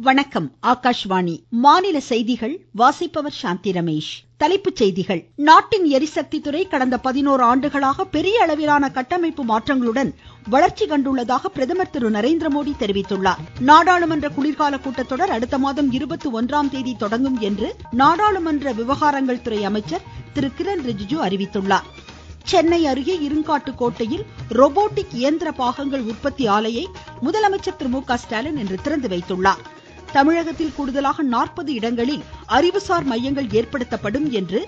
வணக்கம். ஆகாஷ்வாணி மாநில செய்திகள் வாசிப்பவர் சாந்தி ரமேஷ். தலைப்புச் செய்திகள். நாட்டின் எரிசக்தி துறை கடந்த 11 ஆண்டுகளாக பெரிய அளவிலான கட்டமைப்பு மாற்றங்களுடன் வளர்ச்சி கண்டுள்ளதாக பிரதமர் திரு நரேந்திர மோடி தெரிவித்துள்ளார். நாடாளுமன்ற குளிர்கால கூட்டத்தொடர் அடுத்த மாதம் 21ஆம் தேதி தொடங்கும் என்று நாடாளுமன்ற விவகாரங்கள் துறை அமைச்சர் திரு கிரண் ரிஜிஜு அறிவித்துள்ளார். சென்னை அருகே இருங்காட்டுக்கோட்டையில் ரோபோட்டிக் இயந்திர பாகங்கள் உற்பத்தி ஆலையை முதலமைச்சர் திரு மு.க. ஸ்டாலின் இன்று திறந்து வைத்துள்ளார். தமிழகத்தில் கூடுதலாக 40 இடங்களில் அறிவுசார் மையங்கள் ஏற்படுத்தப்படும் என்று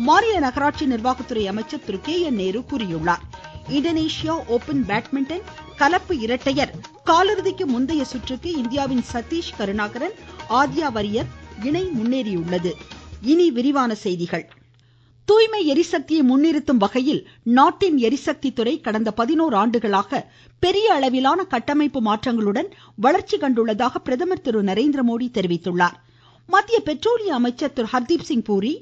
மாநில நகராட்சி நிர்வாகத்துறை அமைச்சர் திரு கே.என். நேரு கூறியுள்ளார். இந்தோனேஷியா ஓபன் பேட்மிண்டன் கலப்பு இரட்டையர் காலிறுதிக்கு முந்தைய சுற்றுக்கு இந்தியாவின் சதீஷ் கருணாகரன் ஆத்யா வரியர் இணை முன்னேறியுள்ளது. இனி விரிவான செய்திகள். தூய்மை எரிசக்தியை முன்னிறுத்தும் வகையில் நாட்டின் எரிசக்தி துறை கடந்த 11 ஆண்டுகளாக பெரிய அளவிலான கட்டமைப்பு மாற்றங்களுடன் வளர்ச்சி கண்டுள்ளதாக பிரதமர் திரு நரேந்திர மோடி தெரிவித்துள்ளார். மத்திய பெட்ரோலிய அமைச்சர் திரு ஹர்தீப் சிங் பூரி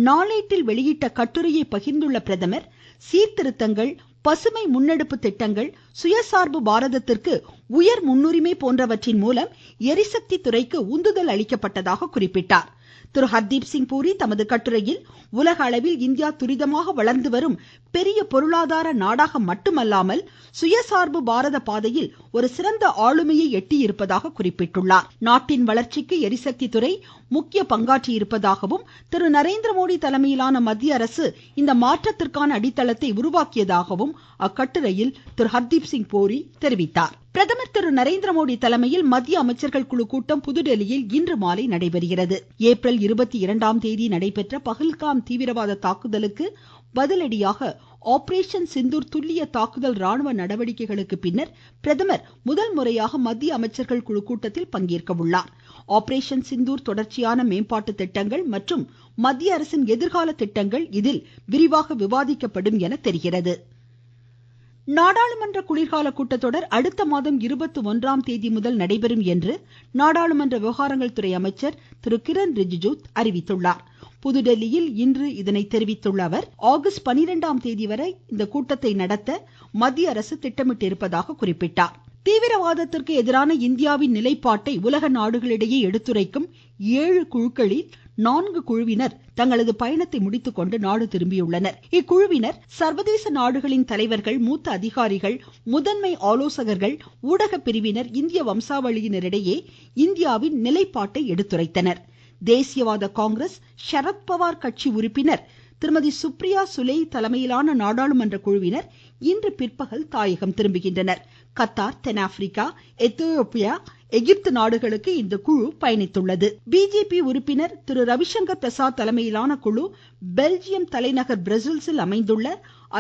நாளேட்டில் வெளியிட்ட கட்டுரையை பகிர்ந்துள்ள பிரதமர், சீர்திருத்தங்கள், பசுமை முன்னெடுப்பு திட்டங்கள், சுயசார்பு பாரதத்திற்கு உயர் முன்னுரிமை போன்றவற்றின் மூலம் எரிசக்தி துறைக்கு உந்துதல் அளிக்கப்பட்டதாக குறிப்பிட்டார். திரு ஹர்தீப் சிங் பூரி தமது கட்டுரையில் உலக அளவில் இந்தியா துரிதமாக வளர்ந்து வரும் பெரிய பொருளாதார நாடாக மட்டுமல்லாமல் சுயசார்பு பாரத பாதையில் ஒரு சிறந்த ஆளுமையை எட்டியிருப்பதாக குறிப்பிட்டுள்ளார். நாட்டின் வளர்ச்சிக்கு எரிசக்தி துறை முக்கிய பங்காற்றியிருப்பதாகவும் திரு நரேந்திர மோடி தலைமையிலான மத்திய அரசு இந்த மாற்றத்திற்கான அடித்தளத்தை உருவாக்கியதாகவும் அக்கட்டுரையில் திரு ஹர்தீப் சிங் பூரி தெரிவித்தார். பிரதமர் திரு நரேந்திர மோடி தலைமையில் மத்திய அமைச்சர்கள் குழு கூட்டம் புதுதில்லியில் இன்று மாலை நடைபெறுகிறது. ஏப்ரல் 22ஆம் தேதி நடைபெற்ற பஹல்காம் தீவிரவாத தாக்குதலுக்கு பதிலடியாக ஆபரேஷன் சிந்தூர் துல்லிய தாக்குதல் ராணுவ நடவடிக்கைகளுக்கு பின்னர் பிரதமர் முதல் முறையாக மத்திய அமைச்சர்கள் குழு கூட்டத்தில் பங்கேற்க உள்ளார். ஆபரேஷன் சிந்தூர் தொடர்ச்சியான மேம்பாட்டு திட்டங்கள் மற்றும் மத்திய அரசின் எதிர்கால திட்டங்கள் இதில் விரிவாக விவாதிக்கப்படும் என தெரிகிறது. நாடாளுமன்ற குளிர்கால கூட்டத்தொடர் அடுத்த மாதம் 21ஆம் தேதி முதல் நடைபெறும் என்று நாடாளுமன்ற விவகாரங்கள் துறை அமைச்சர் திரு கிரண் ரிஜிஜு அறிவித்துள்ளார். புதுதில்லியில் இன்று இதனை தெரிவித்துள்ள அவர், ஆகஸ்ட் 12ஆம் தேதி வரை இந்த கூட்டத்தை நடத்த மத்திய அரசு திட்டமிட்டிருப்பதாக குறிப்பிட்டார். தீவிரவாதத்திற்கு எதிரான இந்தியாவின் நிலைப்பாட்டை உலக நாடுகளிடையே எடுத்துரைக்கும் 7 குழுக்களில் 4 குழுவினர் தங்களது பயணத்தை முடித்துக்கொண்டு நாடு திரும்பியுள்ளனர். இக்குழுவினர் சர்வதேச நாடுகளின் தலைவர்கள், மூத்த அதிகாரிகள், முதன்மை ஆலோசகர்கள், ஊடக பிரிவினர், இந்திய வம்சாவளியினரிடையே இந்தியாவின் நிலைப்பாட்டை எடுத்துரைத்தனர். தேசியவாத காங்கிரஸ், ஷரத்பவார் கட்சி உறுப்பினர் திருமதி சுப்ரியா சுலே தலைமையிலான நாடாளுமன்ற குழுவினர் இன்று பிற்பகல் தாயகம் திரும்புகின்றனர். கத்தார், தென்னாப்பிரிக்கா, எத்தியோப்பியா, எகிப்து நாடுகளுக்கு இந்த குழு பயணித்துள்ளது. பிஜேபி உறுப்பினர் திரு ரவிசங்கர் பிரசாத் தலைமையிலான குழு பெல்ஜியம் தலைநகர் பிரசல்ஸில் அமைந்துள்ள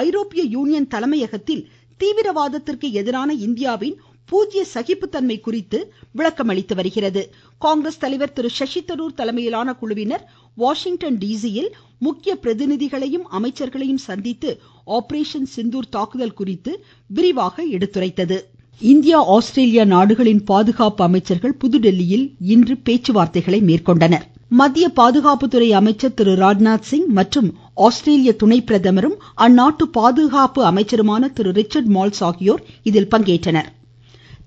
ஐரோப்பிய யூனியன் தலைமையகத்தில் தீவிரவாதத்திற்கு எதிரான இந்தியாவின் பூஜ்ய சகிப்புத்தன்மை குறித்து விளக்கம் அளித்து வருகிறது. காங்கிரஸ் தலைவர் திரு சசி தரூர் தலைமையிலான குழுவினர் வாஷிங்டன் டிசியில் முக்கிய பிரதிநிதிகளையும் அமைச்சர்களையும் சந்தித்து ஆபரேஷன் சிந்தூர் தாக்குதல் குறித்து விரிவாக எடுத்துரைத்தது. இந்தியா, ஆஸ்திரேலியா நாடுகளின் பாதுகாப்பு அமைச்சர்கள் புதுதில்லியில் இன்று பேச்சுவார்த்தைகளை மேற்கொண்டனர். மத்திய பாதுகாப்புத்துறை அமைச்சர் திரு ராஜ்நாத் சிங் மற்றும் ஆஸ்திரேலிய துணை பிரதமரும் அந்நாட்டு பாதுகாப்பு அமைச்சருமான திரு ரிச்சர்ட் மால்ஸ் ஆகியோர் இதில் பங்கேற்றனர்.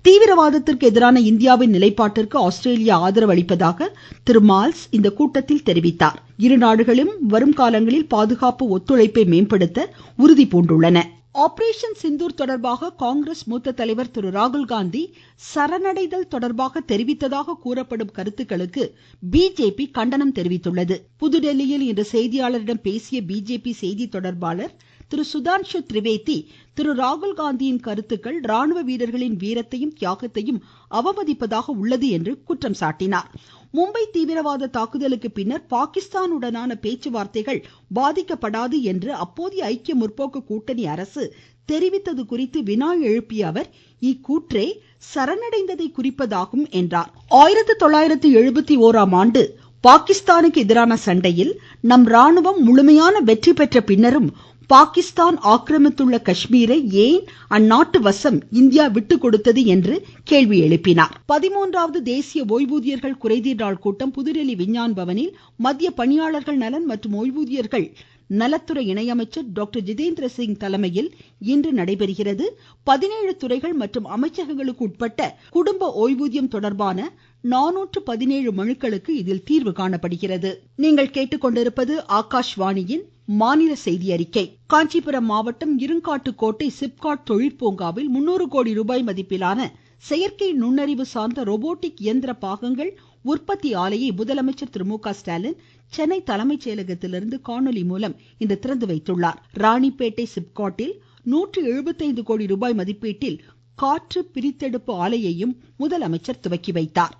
தீவிரவாதத்திற்கு எதிரான இந்தியாவின் நிலைப்பாட்டிற்கு ஆஸ்திரேலியா ஆதரவு அளிப்பதாக திரு மால்ஸ் இந்த கூட்டத்தில் தெரிவித்தார். இரு நாடுகளும் வரும் காலங்களில் பாதுகாப்பு ஒத்துழைப்பை மேம்படுத்த உறுதி பூண்டுள்ளன. ஆபரேஷன் சிந்தூர் தொடர்பாக காங்கிரஸ் மூத்த தலைவர் திரு ராகுல்காந்தி சரணடைதல் தொடர்பாக தெரிவித்ததாக கூறப்படும் கருத்துக்களுக்கு பிஜேபி கண்டனம் தெரிவித்துள்ளது. புதுதில்லியில் இன்று செய்தியாளரிடம் பேசிய பிஜேபி செய்தி தொடர்பாளர் திரு சுதான்ஷு திரிவேதி, திரு ராகுல்காந்தியின் கருத்துக்கள் ராணுவ வீரர்களின் வீரத்தையும் தியாகத்தையும் அவமதிப்பதாக உள்ளது என்று குற்றம் சாட்டினார். மும்பை தீவிரவாத தாக்குதலுக்கு பின்னர் பாகிஸ்தானுடனான பேச்சுவார்த்தைகள் பாதிக்கப்படாது என்று அப்போதைய ஐக்கிய முற்போக்கு கூட்டணி அரசு தெரிவித்தது குறித்து வினா எழுப்பிய அவர், இக்கூற்றே சரணடைந்ததை குறிப்பதாகும் என்றார். 1971ஆம் ஆண்டு பாகிஸ்தானுக்கு எதிரான சண்டையில் நம் ராணுவம் முழுமையான வெற்றி பெற்ற பின்னரும் பாகிஸ்தான் ஆக்கிரமித்துள்ள காஷ்மீரை ஏன் அந்நாட்டு வசம் இந்தியா விட்டு கொடுத்தது என்று கேள்வி எழுப்பினார். 13வது தேசிய ஓய்வூதியர்கள் குறைதீர் நாள் கூட்டம் புதுதில்லி விஞ்ஞான் பவனில் மத்திய பணியாளர்கள் நலன் மற்றும் ஓய்வூதியர்கள் நலத்துறை இணையமைச்சர் டாக்டர் ஜிதேந்திர சிங் தலைமையில் இன்று நடைபெறுகிறது. 17 துறைகள் மற்றும் அமைச்சகங்களுக்கு உட்பட்ட குடும்ப ஓய்வூதியம் தொடர்பான 417 மனுக்களுக்கு இதில் தீர்வு காணப்படுகிறது. நீங்கள் கேட்டுக்கொண்டிருப்பது ஆகாஷ்வாணியின் மாநில செய்தி அறிக்கை. காஞ்சிபுரம் மாவட்டம் இருங்காட்டுக்கோட்டை சிப்காட் தொழிற்பூங்காவில் 300 கோடி ரூபாய் மதிப்பிலான செயற்கை நுண்ணறிவு சார்ந்த ரோபோட்டிக் இயந்திர பாகங்கள் உற்பத்தி ஆலையை முதலமைச்சர் திரு மு.க. ஸ்டாலின் சென்னை தலைமைச் செயலகத்திலிருந்து காணொலி மூலம் இன்று திறந்து வைத்துள்ளார். ராணிப்பேட்டை சிப்காட்டில் 175 கோடி ரூபாய் மதிப்பீட்டில் காற்று பிரித்தெடுப்பு ஆலையையும் முதலமைச்சர் துவக்கி வைத்தார்.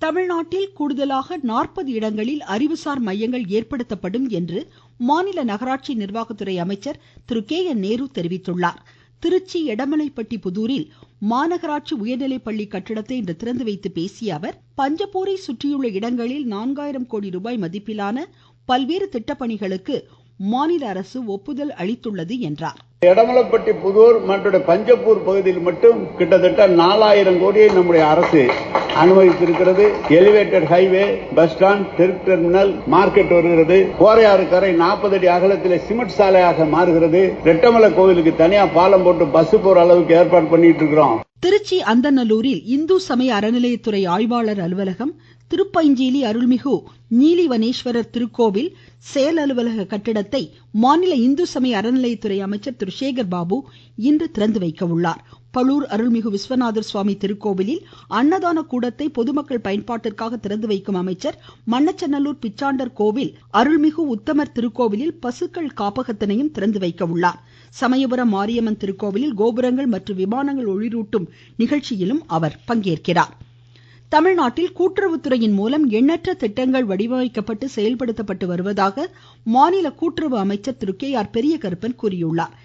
தமிழ்நாட்டில் கூடுதலாக 40 இடங்களில் அறிவுசார் மையங்கள் ஏற்படுத்தப்படும் என்று மாநில நகராட்சி நிர்வாகத்துறை அமைச்சர் திரு கே.என். நேரு தெரிவித்துள்ளார். திருச்சி எடமலைப்பட்டி புதூரில் மாநகராட்சி உயர்நிலைப்பள்ளி கட்டிடத்தை இன்று திறந்து வைத்து பேசிய அவர், பஞ்சப்பூரை சுற்றியுள்ள இடங்களில் 4000 கோடி ரூபாய் மதிப்பிலான பல்வேறு திட்டப்பணிகளுக்கு மாநில அரசு ஒப்புதல் அளித்துள்ளது என்றார். எடமலைப்பட்டி புதூர் மற்றும் பஞ்சப்பூர் பகுதியில் மட்டும் கிட்டத்தட்ட 4000 கோடியை நம்முடைய அரசு அனுமதித்திருக்கிறது. எலிவேட்டட் ஹைவே, பஸ் ஸ்டாண்ட், தெற்கு டெர்மினல், மார்க்கெட் வருகிறது. கோரையாறு கரை 40 அடி அகலத்தில் சிமெண்ட் சாலையாக மாறுகிறது. ரெட்டமலை கோவிலுக்கு தனியா பாலம் போட்டு பஸ் போற அளவுக்கு ஏற்பாடு பண்ணிட்டு இருக்கிறோம். திருச்சி அந்தநல்லூரில் இந்து சமய அறநிலையத்துறை ஆய்வாளர் அலுவலகம், திருப்பைஞ்சேலி அருள்மிகு நீலிவனேஸ்வரர் திருக்கோவில் செயல் அலுவலக கட்டிடத்தை மாநில இந்து சமய அறநிலையத்துறை அமைச்சர் திரு சேகர் பாபு இன்று திறந்து வைக்க உள்ளார். பழூர் அருள்மிகு விஸ்வநாதர் சுவாமி திருக்கோவிலில் அன்னதான கூடத்தை பொதுமக்கள் பயன்பாட்டிற்காக திறந்து வைக்கும் அமைச்சர் மண்ணச்சநல்லூர் பிச்சாண்டர் கோவில் அருள்மிகு உத்தமர் திருக்கோவிலில் பசுக்கள் காப்பகத்தினையும் திறந்து வைக்க உள்ளார். சமயபுரம் மாரியம்மன் திருக்கோவிலில் கோபுரங்கள் மற்றும் விமானங்கள் ஒளிரூட்டும் நிகழ்ச்சியிலும் அவர் பங்கேற்கிறார். தமிழ்நாட்டில் கூட்டுறவுத்துறையின் மூலம் எண்ணற்ற திட்டங்கள் வடிவமைக்கப்பட்டு செயல்படுத்தப்பட்டு வருவதாக மாநில கூட்டுறவு அமைச்சர் திரு கே.ஆர். பெரியகருப்பன் கூறியுள்ளார்.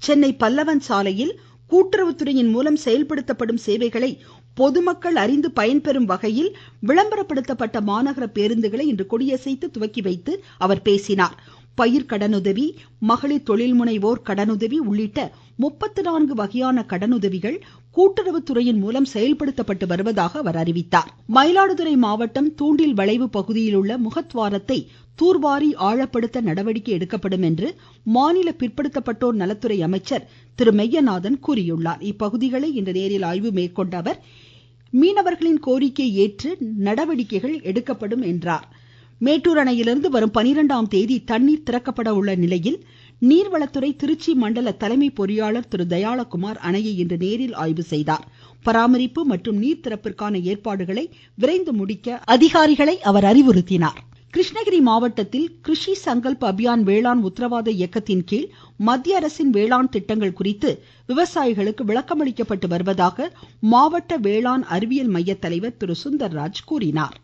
சென்னை பல்லவன் சாலையில் கூட்டுறவுத்துறையின் மூலம் செயல்படுத்தப்படும் சேவைகளை பொதுமக்கள் அறிந்து பயன்பெறும் வகையில் விளம்பரப்படுத்தப்பட்ட மாநகர பேருந்துகளை இன்று கொடியசைத்து துவக்கி வைத்து அவர் பேசினார். பயிர் கடனுதவி, மகளிர் தொழில் முனைவோர் கடனுதவி உள்ளிட்ட 34 வகையான கடனுதவிகள் கூட்டுறவுத்துறையின் மூலம் செயல்படுத்தப்பட்டு வருவதாக அவர் அறிவித்தார். மயிலாடுதுறை மாவட்டம் தூண்டில் வளைவு பகுதியில் உள்ள முகத்வாரத்தை தூர்வாரி ஆழப்படுத்த நடவடிக்கை எடுக்கப்படும் என்று மாநில பிற்படுத்தப்பட்டோர் நலத்துறை அமைச்சர் திரு மெய்யநாதன் கூறியுள்ளார். இப்பகுதிகளை இன்று நேரில் ஆய்வு மேற்கொண்ட அவர் மீனவர்களின் கோரிக்கையை ஏற்று நடவடிக்கைகள் எடுக்கப்படும் என்றார். மேட்டூர் அணையிலிருந்து வரும் 12ஆம் தேதி தண்ணீர் திறக்கப்பட உள்ள நிலையில் நீர்வளத்துறை திருச்சி மண்டல தலைமை பொறியாளர் திரு தயாளகுமார் அணையை இன்று நேரில் ஆய்வு செய்தார். பராமரிப்பு மற்றும் நீர் திறப்பிற்கான ஏற்பாடுகளை விரைந்து முடிக்க அதிகாரிகளை அவர் அறிவுறுத்தினார். கிருஷ்ணகிரி மாவட்டத்தில் கிருஷி சங்கல்ப் அபியான் வேளாண் உத்தரவாத இயக்கத்தின் கீழ் மத்திய அரசின் வேளாண் திட்டங்கள் குறித்து விவசாயிகளுக்கு விளக்கமளிக்கப்பட்டு வருவதாக மாவட்ட வேளாண் அறிவியல் மைய தலைவர் திரு சுந்தர்ராஜ் கூறினார்.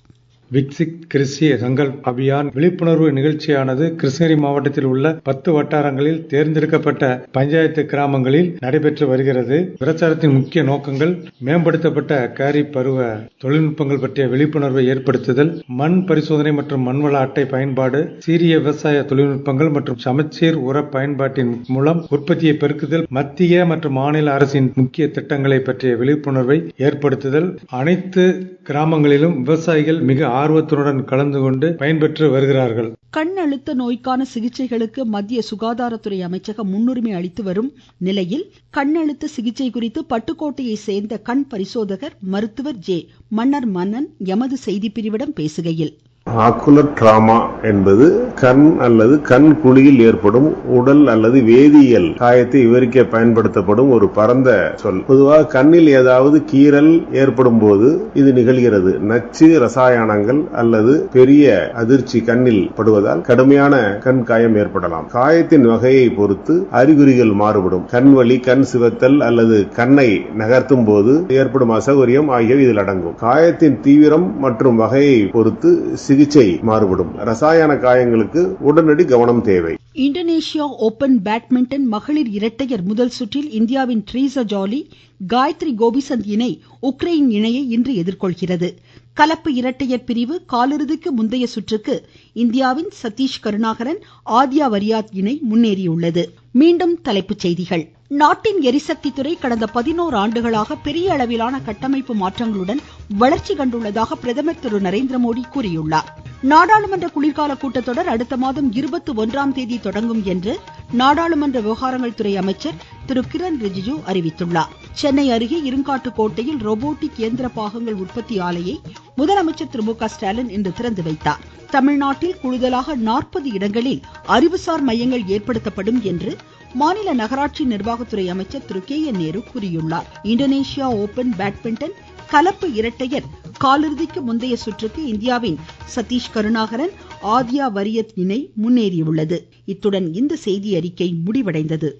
விக்சித் கிருஷி சங்கல்ப் அபியான் விழிப்புணர்வு நிகழ்ச்சியானது கிருஷ்ணகிரி மாவட்டத்தில் உள்ள 10 வட்டாரங்களில் தேர்ந்தெடுக்கப்பட்ட பஞ்சாயத்து கிராமங்களில் நடைபெற்று வருகிறது. பிரச்சாரத்தின் முக்கிய நோக்கங்கள் மேம்படுத்தப்பட்ட காரிப் பருவ தொழில்நுட்பங்கள் பற்றிய விழிப்புணர்வை ஏற்படுத்துதல், மண் பரிசோதனை மற்றும் மண்வள அட்டை பயன்பாடு, சீரிய விவசாய தொழில்நுட்பங்கள் மற்றும் சமச்சீர் உர பயன்பாட்டின் மூலம் உற்பத்தியை பெருக்குதல், மத்திய மற்றும் மாநில அரசின் முக்கிய திட்டங்களை பற்றிய விழிப்புணர்வை ஏற்படுத்துதல். அனைத்து கிராமங்களிலும் விவசாயிகள் மிக ஆர்வத்துடன் கலந்து கொண்டு பயன்பெற்று வருகிறார்கள். கண் அழுத்த நோய்க்கான சிகிச்சைகளுக்கு மத்திய சுகாதாரத்துறை அமைச்சகம் முன்னுரிமை அளித்து வரும் நிலையில் கண் அழுத்த சிகிச்சை குறித்து பட்டுக்கோட்டையை சேர்ந்த கண் பரிசோதகர் மருத்துவர் ஜே மன்னர் மன்னன் எமது செய்தி பிரிவிடம் பேசுகையில், ஆக்குலர் டிராமா என்பது கண் அல்லது கண் குழியில் ஏற்படும் உடல் அல்லது வேதியியல் காயத்தை விவரிக்க பயன்படுத்தப்படும் ஒரு பரந்த சொல். பொதுவாக கண்ணில் ஏதாவது கீறல் ஏற்படும் போது இது நிகழ்கிறது. நச்சு ரசாயனங்கள் அல்லது பெரிய அதிர்ச்சி கண்ணில் படுவதால் கடுமையான கண் காயம் ஏற்படலாம். காயத்தின் வகையை பொறுத்து அறிகுறிகள் மாறுபடும். கண் வலி, கண் சிவத்தல் அல்லது கண்ணை நகர்த்தும் போது ஏற்படும் அசௌகரியம் ஆகியவை இதில் அடங்கும். காயத்தின் தீவிரம் மற்றும் வகையை பொறுத்து சிகிச்சை மாறுபடும். ரசாயன காயங்களுக்கு உடனடி கவனம் தேவை. இந்தோனேஷியா ஓபன் பேட்மிண்டன் மகளிர் இரட்டையர் முதல் சுற்றில் இந்தியாவின் ட்ரீசா ஜாலி, காயத்ரி கோபிசந்த் இணை உக்ரைன் இணையை இன்று எதிர்கொள்கிறது. கலப்பு இரட்டையர் பிரிவு காலிறுதிக்கு முந்தைய சுற்றுக்கு இந்தியாவின் சதீஷ் கருணாகரன், ஆத்யா வரியாத் இணை முன்னேறியுள்ளது. மீண்டும் தலைப்புச் செய்திகள். நாட்டின் எரிசக்தி துறை கடந்த 11 ஆண்டுகளாக பெரிய அளவிலான கட்டமைப்பு மாற்றங்களுடன் வளர்ச்சி கண்டுள்ளதாக பிரதமர் திரு நரேந்திர மோடி கூறியுள்ளார். நாடாளுமன்ற குளிர்கால கூட்டத்தொடர் அடுத்த மாதம் 21ஆம் தேதி தொடங்கும் என்று நாடாளுமன்ற விவகாரங்கள் துறை அமைச்சர் திரு கிரண் ரிஜிஜு அறிவித்துள்ளார். சென்னை அருகே இருங்காட்டுக்கோட்டையில் ரோபோட்டிக் இயந்திர பாகங்கள் உற்பத்தி ஆலையை முதலமைச்சர் திரு மு.க. ஸ்டாலின் இன்று திறந்து வைத்தார். தமிழ்நாட்டில் கூடுதலாக 40 இடங்களில் அறிவுசார் மையங்கள் ஏற்படுத்தப்படும் என்று மாநில நகராட்சி நிர்வாகத்துறை அமைச்சர் திரு கே.என். நேரு கூறியுள்ளார். இந்தோனேஷியா ஓபன் பேட்மிண்டன் கலப்பு இரட்டையர் காலிறுதிக்கு முந்தைய சுற்றுக்கு இந்தியாவின் சதீஷ் கருணாகரன் ஆதியா வரியத் இணை முன்னேறியுள்ளது. இத்துடன் இந்த செய்தியறிக்கை முடிவடைந்தது.